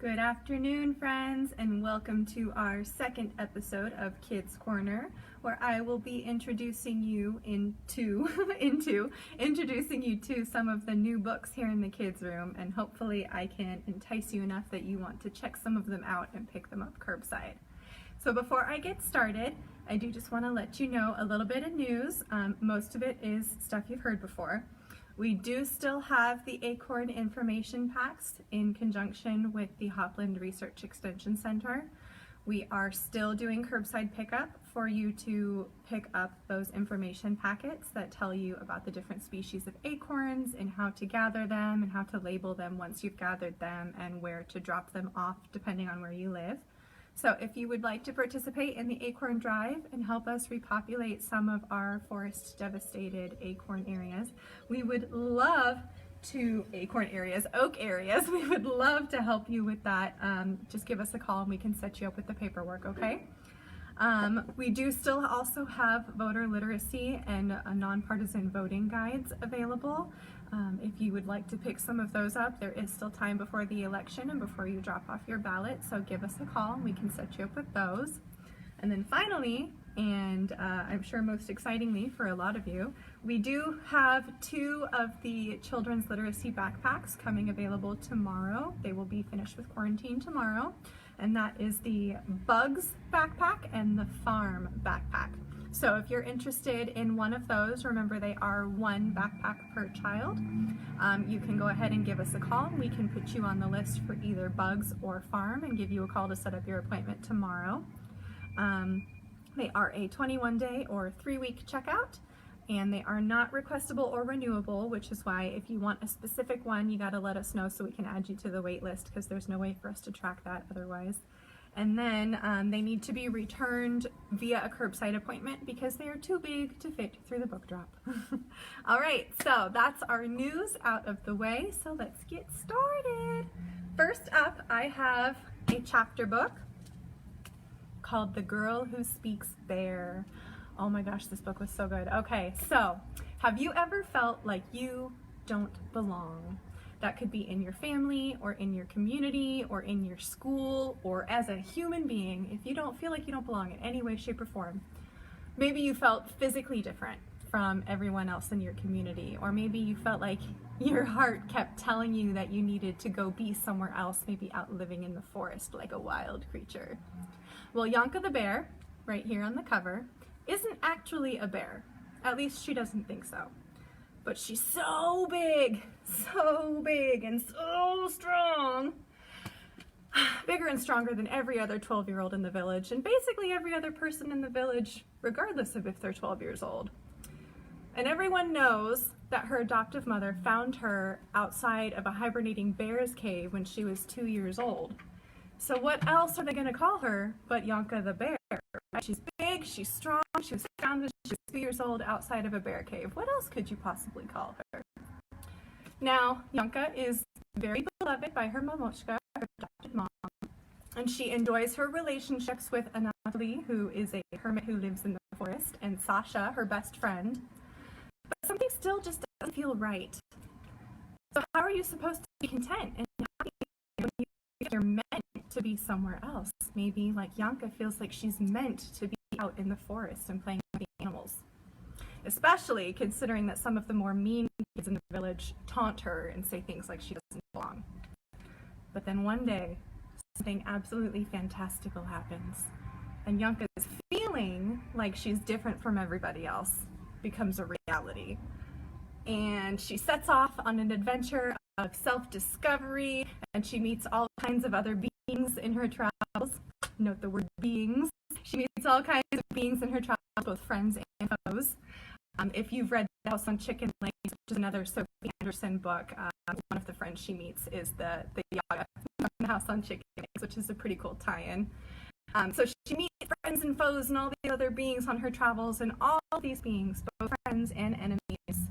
Good afternoon, friends, and welcome to our second episode of Kids Corner, where I will be introducing you introducing you to some of the new books here in the kids' room, and hopefully I can entice you enough that you want to check some of them out and pick them up curbside. So before I get started, I do just want to let you know a little bit of news. Most of it is stuff you've heard before. We do still have the Acorn information packs in conjunction with the Hopland Research Extension Center. We are still doing curbside pickup for you to pick up those information packets that tell you about the different species of acorns and how to gather them and how to label them once you've gathered them and where to drop them off depending on where you live. So if you would like to participate in the Acorn Drive and help us repopulate some of our forest devastated acorn areas, we would love to, oak areas, we would love to help you with that. Just give us a call and we can set you up with the paperwork, okay? We do still also have voter literacy and nonpartisan voting guides available. If you would like to pick some of those up, there is still time before the election and before you drop off your ballot, so give us a call and we can set you up with those. And then finally, and I'm sure most excitingly for a lot of you, we do have 2 of the children's literacy backpacks coming available tomorrow. They will be finished with quarantine tomorrow, and that is the Bugs backpack and the Farm backpack. So if you're interested in one of those, remember they are 1 backpack per child. You can go ahead and give us a call. We can put you on the list for either Bugs or Farm and give you a call to set up your appointment tomorrow. They are a 21-day or 3-week checkout, and they are not requestable or renewable, which is why if you want a specific one, you got to let us know so we can add you to the wait list, because there's no way for us to track that otherwise. And then they need to be returned via a curbside appointment because they are too big to fit through the book drop. All right, so that's our news out of the way, so let's get started. First up, I have a chapter book called The Girl Who Speaks Bear. Oh my gosh, this book was so good. Okay, so have you ever felt like you don't belong? That could be in your family or in your community or in your school or as a human being. If you don't feel like you don't belong in any way, shape, or form, maybe you felt physically different from everyone else in your community, or maybe you felt like your heart kept telling you that you needed to go be somewhere else, maybe out living in the forest like a wild creature. Well, Yanka the bear, right here on the cover, isn't actually a bear. At least she doesn't think so. But she's so big and so strong, bigger and stronger than every other 12-year-old in the village, and basically every other person in the village, regardless of if they're 12 years old. And everyone knows that her adoptive mother found her outside of a hibernating bear's cave when she was 2 years old. So what else are they going to call her but Yanka the bear? She's big, she's strong, she was found when she was 2 years old outside of a bear cave. What else could you possibly call her? Now, Yanka is very beloved by her mamoshka, her adopted mom, and she enjoys her relationships with Anatoly, who is a hermit who lives in the forest, and Sasha, her best friend. But something still just doesn't feel right. So how are you supposed to be content and happy when you're meant to be somewhere else? Maybe like Yanka feels like she's meant to be out in the forest and playing with the animals. Especially considering that some of the more mean kids in the village taunt her and say things like she doesn't belong. But then one day, something absolutely fantastical happens, and Yanka's feeling like she's different from everybody else becomes a reality. And she sets off on an adventure of self-discovery, and she meets all kinds of other beings in her travels. Note the word beings. She meets all kinds of beings in her travels, both friends and foes. If you've read The House on Chicken Legs, which is another Sophie Anderson book, one of the friends she meets is the Yaga from The House on Chicken Legs, which is a pretty cool tie-in. So she meets friends and foes and all these other beings on her travels, and all these beings, both friends and enemies,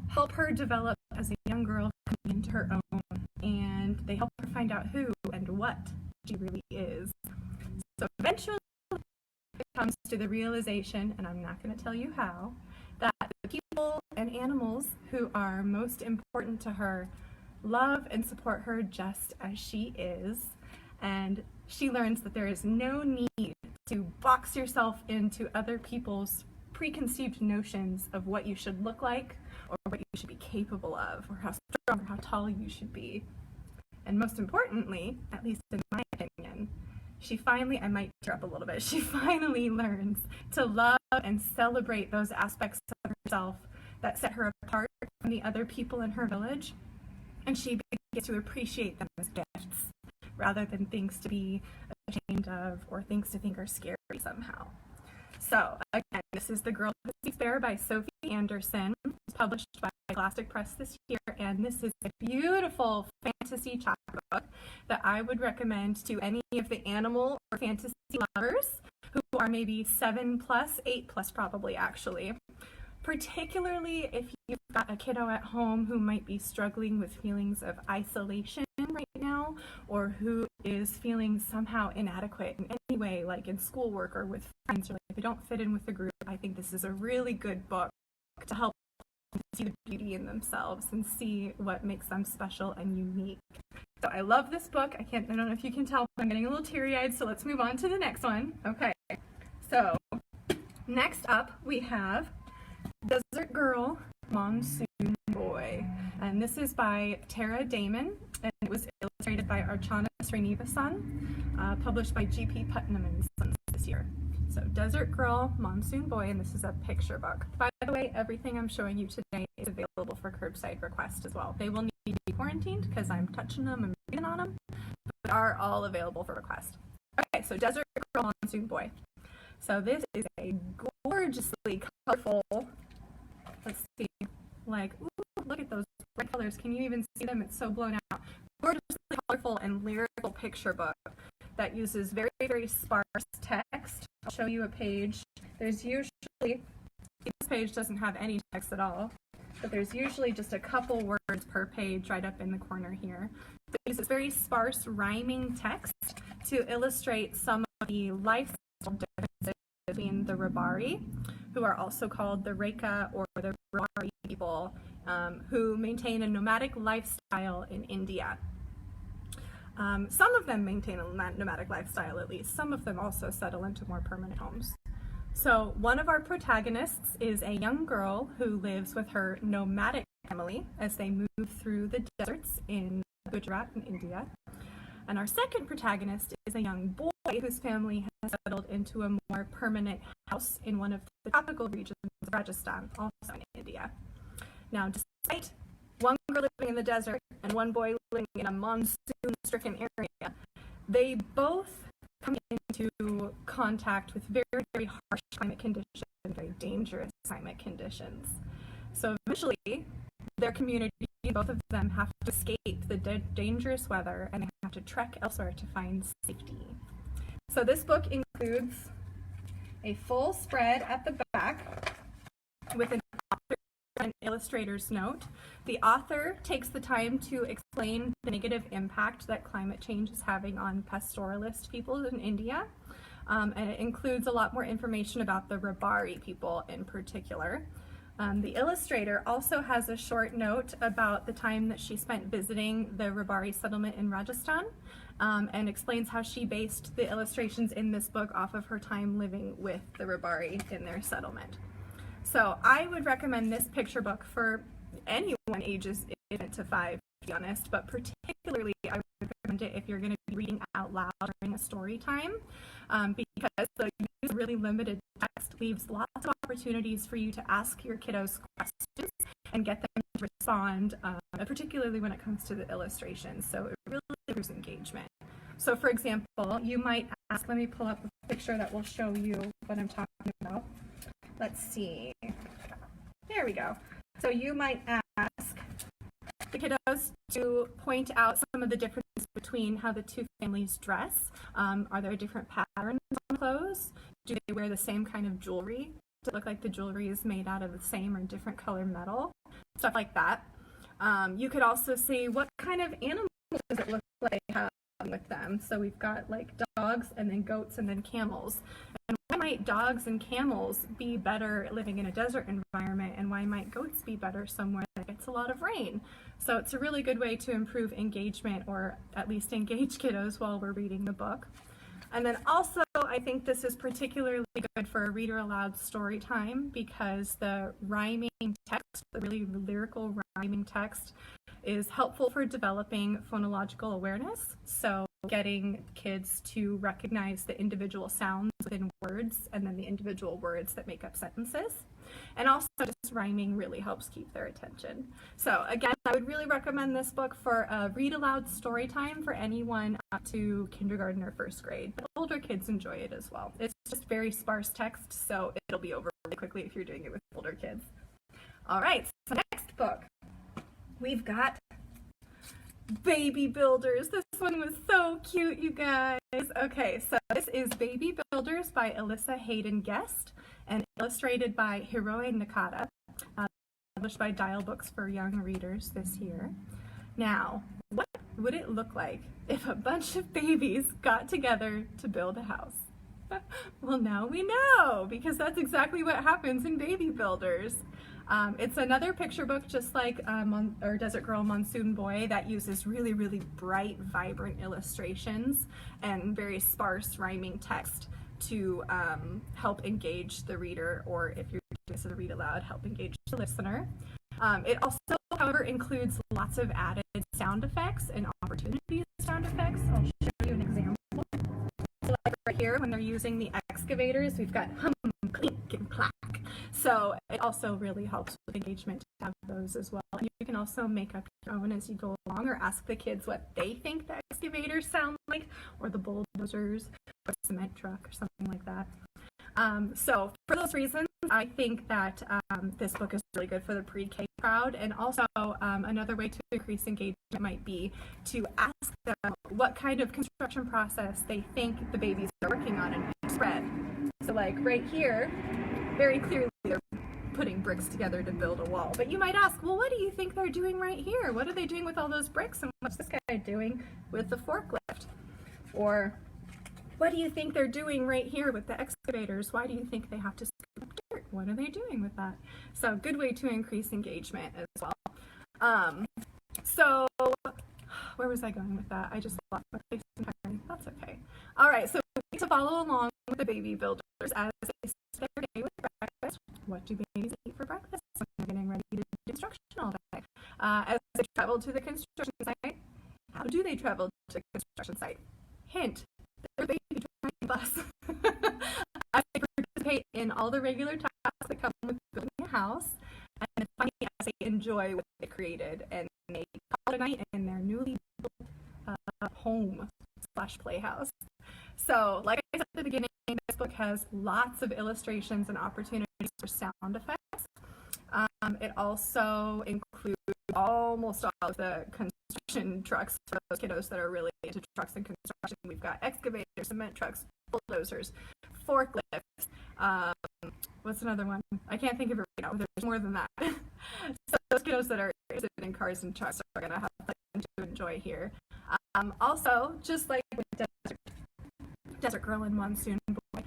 help her develop as a young girl coming into her own, and they help her find out who and what she really is. So eventually it comes to the realization, and I'm not going to tell you how, that the people and animals who are most important to her love and support her just as she is, And she learns that there is no need to box yourself into other people's preconceived notions of what you should look like or what you should be capable of or how strong or how tall you should be. And most importantly, at least in my opinion, she finally, I might tear up a little bit, she finally learns to love and celebrate those aspects of herself that set her apart from the other people in her village, and she begins to appreciate them as gifts rather than things to be ashamed of or things to think are scary somehow. So again, this is The Girl Who Speaks Bear by Sophie Anderson. It's published by Scholastic Press this year, and this is a beautiful fantasy chapbook that I would recommend to any of the animal or fantasy lovers who are maybe 7+, 8+ probably actually. Particularly if you've got a kiddo at home who might be struggling with feelings of isolation right now, or who is feeling somehow inadequate in any way, like in schoolwork or with friends, or like they don't fit in with the group. I think this is a really good book to help them see the beauty in themselves and see what makes them special and unique. So I love this book. I don't know if you can tell, I'm getting a little teary-eyed, so let's move on to the next one. Okay, so next up we have Desert Girl, Monsoon Boy, and this is by Dairman, and it was illustrated by Archana Srinivasan, published by G.P. Putnam and Sons this year. So Desert Girl, Monsoon Boy, and this is a picture book. By the way, everything I'm showing you today is available for curbside request as well. They will need to be quarantined because I'm touching them and breathing on them, but are all available for request. Okay, so Desert Girl, Monsoon Boy. So this is a gorgeously colorful, let's see, like, ooh, look at those bright colors. Can you even see them? It's so blown out. Gorgeously colorful and lyrical picture book that uses very, very sparse text. I'll show you a page. There's usually, this page doesn't have any text at all, but there's usually just a couple words per page right up in the corner here. It uses very sparse rhyming text to illustrate some of the lifestyle differences between the Rabari, who are also called the Reka or the Rabari people, who maintain a nomadic lifestyle in India. Some of them maintain a nomadic lifestyle at least. Some of them also settle into more permanent homes. So one of our protagonists is a young girl who lives with her nomadic family as they move through the deserts in Gujarat in India. And our second protagonist is a young boy whose family has settled into a more permanent house in one of the tropical regions of Rajasthan, also in India. Now, despite one girl living in the desert and one boy living in a monsoon-stricken area, they both come into contact with very, very harsh climate conditions and very dangerous climate conditions. So eventually, their community, both of them have to escape the dangerous weather and they have to trek elsewhere to find safety. So this book includes a full spread at the back with an author and illustrator's note. The author takes the time to explain the negative impact that climate change is having on pastoralist people in India, and it includes a lot more information about the Rabari people in particular. The illustrator also has a short note about the time that she spent visiting the Rabari settlement in Rajasthan, and explains how she based the illustrations in this book off of her time living with the Rabari in their settlement. So I would recommend this picture book for anyone ages 8 to 5, to be honest, but particularly I would recommend it if you're going to be reading out loud during a story time, because the use of really limited text leaves lots of opportunities for you to ask your kiddos questions and get them to respond, particularly when it comes to the illustrations. So it really improves engagement. So for example, you might ask, let me pull up a picture that will show you what I'm talking about. Let's see. There we go. So you might ask the kiddos to point out some of the differences between how the two families dress. Are there different patterns on clothes? Do they wear the same kind of jewelry? Does it look like the jewelry is made out of the same or different color metal? Stuff like that. You could also see what kind of animals does it look like they have with them. So we've got like dogs and then goats and then camels. And why might dogs and camels be better living in a desert environment, and why might goats be better somewhere that that gets a lot of rain. So it's a really good way to improve engagement, or at least engage kiddos while we're reading the book. And then also, I think this is particularly good for a reader aloud story time, because the rhyming text, the really lyrical rhyming text, is helpful for developing phonological awareness. So getting kids to recognize the individual sounds within words and then the individual words that make up sentences. And also just rhyming really helps keep their attention. So again, I would really recommend this book for a read aloud story time for anyone up to kindergarten or first grade. But older kids enjoy it as well. It's just very sparse text, so it'll be over really quickly if you're doing it with older kids. All right, so next book, we've got Baby Builders. This one was so cute, you guys. Okay, so this is Baby Builders by Elissa Haden Guest and illustrated by Hiroe Nakata, published by Dial Books for Young Readers this year. Now, what would it look like if a bunch of babies got together to build a house? Well, now we know, because that's exactly what happens in Baby Builders. It's another picture book, just like Desert Girl Monsoon Boy, that uses really, really bright, vibrant illustrations and very sparse rhyming text to help engage the reader, or if you're doing this as a read aloud, help engage the listener. It also, however, includes lots of added sound effects and opportunities for sound effects. I'll show you an example. So like right here, when they're using the excavators, we've got hum, clink, and clack. So it also really helps with engagement to have those as well. And you can also make up your own as you go along, or ask the kids what they think the excavators sound like, or the bulldozers, or cement truck, or something like that. So for those reasons, I think that this book is really good for the pre-K crowd. And also another way to increase engagement might be to ask them what kind of construction process they think the babies are working on in each spread. So like right here, very clearly they're putting bricks together to build a wall. But you might ask, well, what do you think they're doing right here? What are they doing with all those bricks? And what's this guy doing with the forklift? Or what do you think they're doing right here with the excavators? Why do you think they have to scoop up dirt? What are they doing with that? So good way to increase engagement as well. So where was I going with that? I just lost my place entirely. That's okay. All right, so we need to follow along with the Baby Builders as they start their day with breakfast. What do babies eat for breakfast when they're getting ready to do construction all day? As they travel to the construction site, how do they travel to the construction site? Hint, they're a baby driving bus. As they participate in all the regular tasks that come with building a house, and finally as they enjoy what they created, and they call it a night in their newly built home / playhouse. So, like I said at the beginning, this book has lots of illustrations and opportunities for sound effects. It also includes almost all of the construction trucks for those kiddos that are really into trucks and construction. We've got excavators, cement trucks, bulldozers, forklifts. What's another one? I can't think of it right now. There's more than that. So those kiddos that are interested in cars and trucks are going to have plenty to enjoy here. Also, just like with Desert Girl and Monsoon Boy,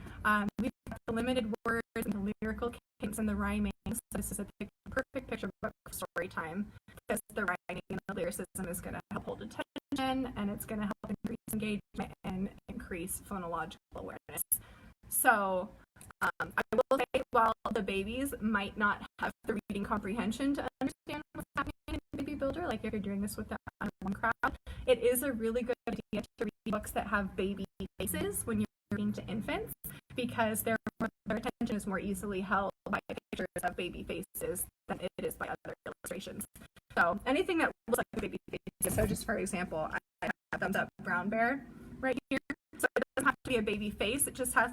we've got the limited words and the lyrical cadence and the rhyming. So this is a perfect picture book for story time, because the writing and the lyricism is going to help hold attention, and it's going to help increase engagement and increase phonological awareness. So I will say, while the babies might not have the reading comprehension to understand what's happening in Baby Builder, like if you're doing this with the one crowd, it is a really good idea to read books that have baby faces when you're reading to infants, because their attention is more easily held by pictures of baby faces than it is by other illustrations. So anything that looks like a baby face. So just for example, I have thumbs up brown bear right here. So it doesn't have to be a baby face, it just has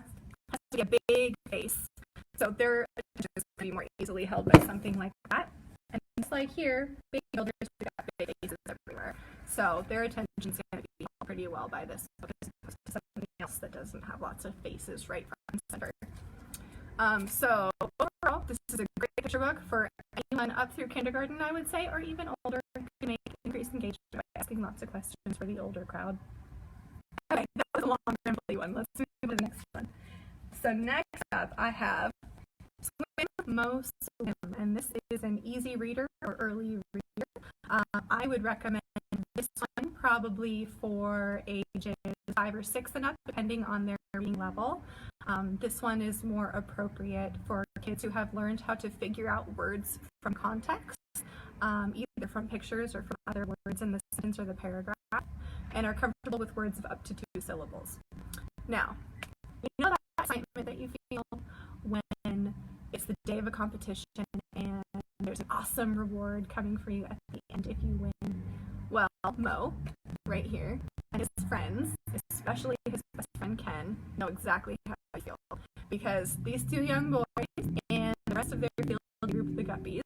to be a big face. So their attention is going to be more easily held by something like that. And just like here, Baby Builders, we've got big faces everywhere. So their attention is going to be held pretty well by this book, as opposed to something else that doesn't have lots of faces right front and center. So overall, this is a great picture book for anyone up through kindergarten, I would say, or even older, to make increased engagement by asking lots of questions for the older crowd. Okay, that was a long rambly one. Let's move to the next one. So next up, I have Swim Mo Swim, and this is an easy reader or early reader. I would recommend this one probably for ages 5 or 6 and up, depending on their reading level. This one is more appropriate for kids who have learned how to figure out words from context, either from pictures or from other words in the sentence or the paragraph, and are comfortable with words of up to 2 syllables. Now, you know that excitement that you feel when it's the day of a competition and there's an awesome reward coming for you at the end if you win? Well, Mo, right here, and his friends, especially his best friend Ken, know exactly how I feel. Because these 2 young boys and the rest of their field group, the Guppies,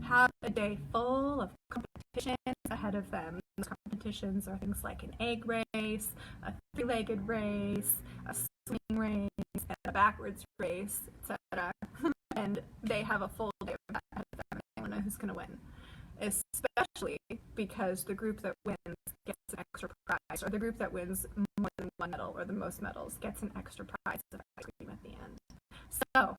have a day full of competitions ahead of them. Those competitions are things like an egg race, a 3-legged race, a swing race, and a backwards race, etc. And they have a full day of that ahead of them. They don't know who's going to win. Especially because the group that wins gets an extra prize, or the group that wins more than 1 medal or the most medals gets an extra prize of ice cream at the end. So,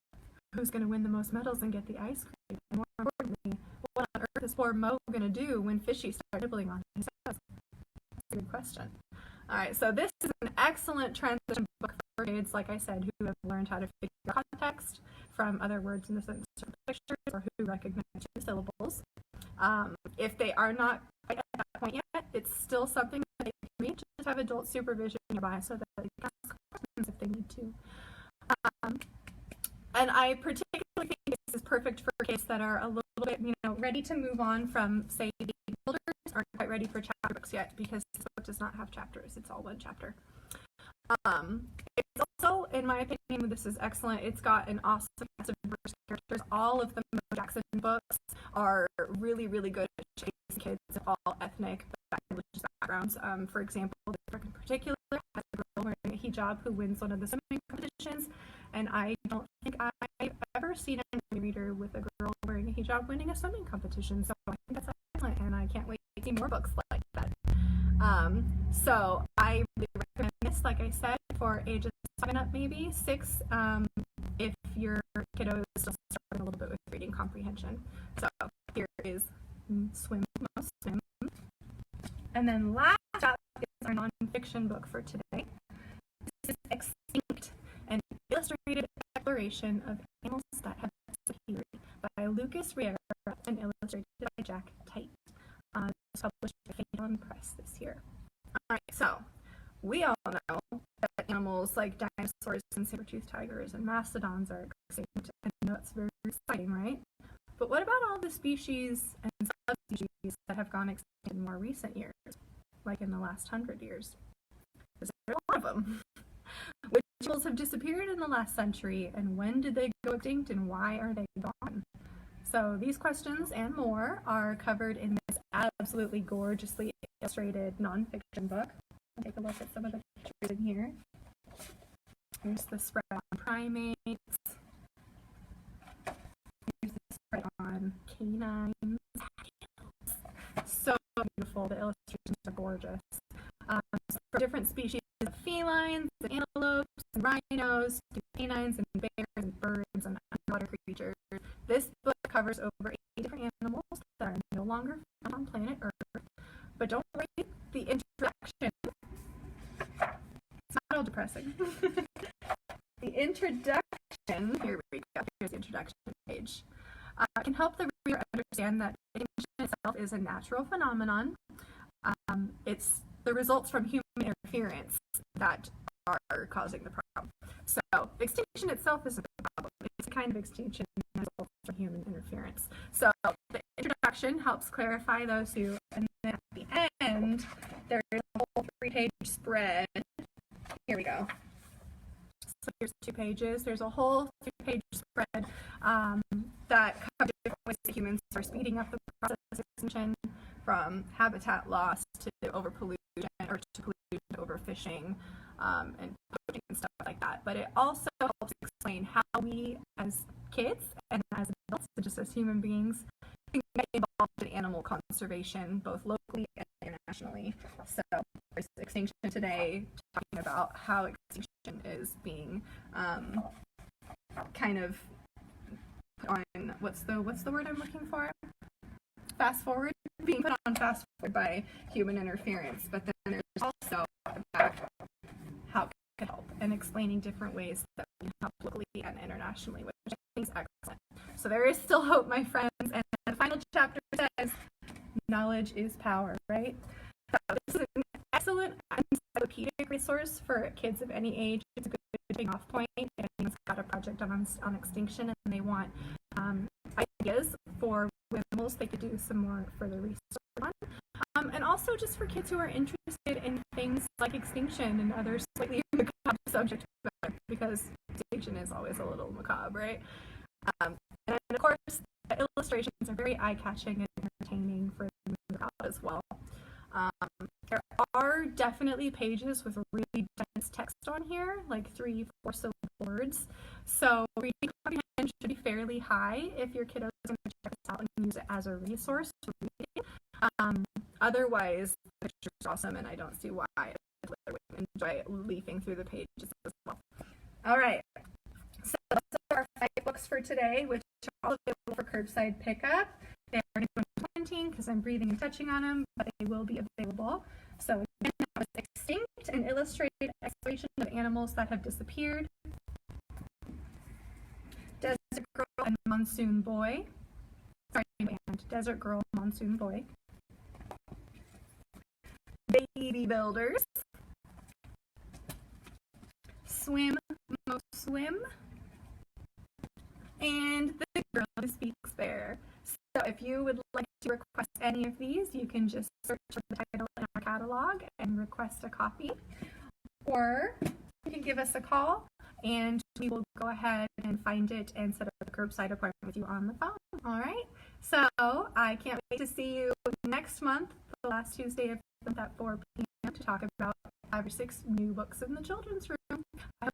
who's going to win the most medals and get the ice cream? And more importantly, what on earth is poor Mo going to do when Fishy starts nibbling on his nose? That's a good question. Alright, so this is an excellent transition book for kids, like I said, who have learned how to figure out context from other words in the sentence or pictures, or who recognize 2 syllables. If they are not quite at that point yet, it's still something that they can read. Just have adult supervision nearby so that they can ask questions if they need to. And I particularly think this is perfect for kids that are a little bit, ready to move on from, say, the builders, aren't quite ready for chapter books yet, because this book does not have chapters. It's all 1 chapter. It's also, in my opinion, this is excellent. It's got an awesome cast of diverse characters. All of the Mo Jackson books are really, really good at shaping kids of all ethnic backgrounds. For example, this book in particular has a girl wearing a hijab who wins one of the swimming competitions, and I don't think I've ever seen a reader with a girl wearing a hijab winning a swimming competition. So I think that's excellent, and I can't wait to see more books like that. So I really recommend this, like I said, for ages 5 and up, maybe 6, if your kiddo is still struggling a little bit with reading comprehension. So here is Swim, Mo Swim. And then last up is our nonfiction book for today. This is Extinct, an illustrated exploration of animals that have disappeared by Riera and illustrated by Jack Tite. It's published by Haden Press this year. Alright, so we all know that animals like dinosaurs and saber-toothed tigers and mastodons are extinct, and that's very exciting, right? But what about all the species and subspecies that have gone extinct in more recent years, like in the last 100 years? Because there are a lot of them. Which animals have disappeared in the last century, and when did they go extinct, and why are they gone? So these questions and more are covered in this absolutely gorgeously illustrated nonfiction book. Take a look at some of the pictures in here. Here's the spread on primates. Here's the spread on canines. So beautiful. The illustrations are gorgeous. For different species of felines and antelopes and rhinos, to canines and bears and birds and underwater creatures. This book covers over 80 different animals that are no longer found on planet Earth. But don't worry, the introduction, it's not all depressing. The introduction, here we go, here's the introduction page, can help the reader understand that extinction itself is a natural phenomenon. It's the results from human interference that are causing the problem. So extinction itself isn't the problem. It's a kind of extinction that results from human interference. So the introduction helps clarify those two, and then at the end, there is a whole 3-page spread. Here we go. So here's 2 pages. There's a whole 3-page spread that covers different ways that humans are speeding up the process of extinction, from habitat loss to overpollution, or to pollution to overfishing, and poaching and stuff like that. But it also helps explain how we as kids and as adults, just as human beings, can get involved in animal conservation, both locally and internationally. So there's Extinction Today, talking about how extinction is being kind of on, what's the word I'm looking for? Fast forward, being put on fast forward by human interference. But then there's also about how it could help and explaining different ways that we can help locally and internationally, which I think is excellent. So there is still hope, my friends. And the final chapter says, knowledge is power, right? So this is an excellent encyclopedic resource for kids of any age. It's a good jumping off point. If anyone's got a project on extinction and they want ideas for animals, they could do some more further research on. And also just for kids who are interested in things like extinction and other slightly macabre subjects, because extinction is always a little macabre, right? And of course, the illustrations are very eye-catching and entertaining for them to move out as well. There are definitely pages with really dense text on here, like 3-4 syllable words. So reading comprehension should be fairly high if your kiddo is going to check this out and use it as a resource for reading. Otherwise, the picture is awesome, and I don't see why Adler would enjoy leafing through the pages as well. All right, so those are our 5 books for today, which are all available for curbside pickup. They're going to be planting because I'm breathing and touching on them, but they will be available. So again, that was Extinct, an illustrated exploration of animals that have disappeared. Desert Girl and Monsoon Boy. Desert Girl, Monsoon Boy. Baby Builders. Swim, Mo Swim. And The Girl Who Speaks Bear. So if you would like to request any of these, you can just search for the title in our catalog and request a copy. Or you can give us a call and we will go ahead and find it and set up a curbside appointment with you on the phone. All right? So I can't wait to see you next month, the last Tuesday of the month at 4 p.m. to talk about 5 or 6 new books in the children's room. I hope